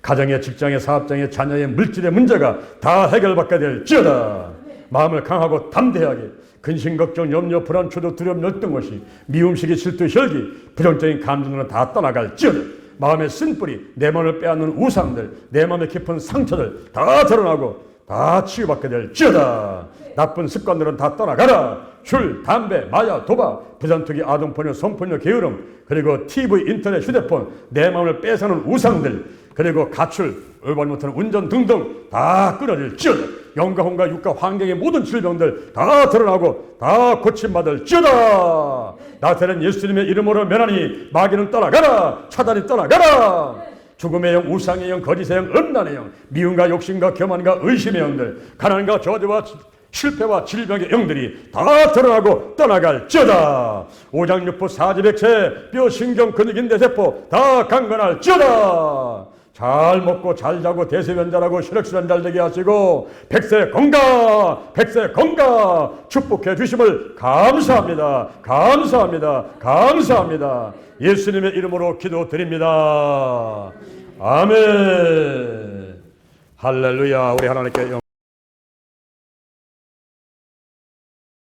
가정의, 직장의, 사업장의, 자녀의, 물질의 문제가 다 해결받게 될지어다. 마음을 강하고 담대하게 근심, 걱정, 염려, 불안, 초조, 두려움, 열등 것이 미움시기, 질투, 혈기, 부정적인 감정들은 다 떠나갈지어다. 마음의 쓴뿌리, 내 마음을 빼앗는 우상들, 내 마음의 깊은 상처들 다 드러나고 다 치유받게 될지어다. 나쁜 습관들은 다 떠나가라. 술, 담배, 마약, 도박, 부산투기, 아동폭력, 성폭력, 게으름, 그리고 TV, 인터넷, 휴대폰, 내 마음을 뺏어는 우상들, 그리고 가출, 올바르지 못하는 운전 등등 다 끊어질지어다. 영과 혼과 육과 환경의 모든 질병들 다 드러나고 다 고침받을지어다. 나사렛 예수님의 이름으로 면하니 마귀는 떠나가라. 사단이 떠나가라. 죽음의 영, 우상의 영, 거짓의 영, 음란의 영, 미움과 욕심과 교만과 의심의 영들, 가난과 저주와 실패와 질병의 영들이 다 드러나고 떠나갈지어다. 오장육부 사지백체 뼈 신경 근육 인대 세포 다 강건할지어다. 잘 먹고 잘 자고 대세변잘하고 혈액순환 잘 되게 하시고 백세 건강, 백세 건강 축복해 주심을 감사합니다. 감사합니다. 감사합니다. 예수님의 이름으로 기도드립니다. 아멘. 할렐루야. 우리 하나님께 영광.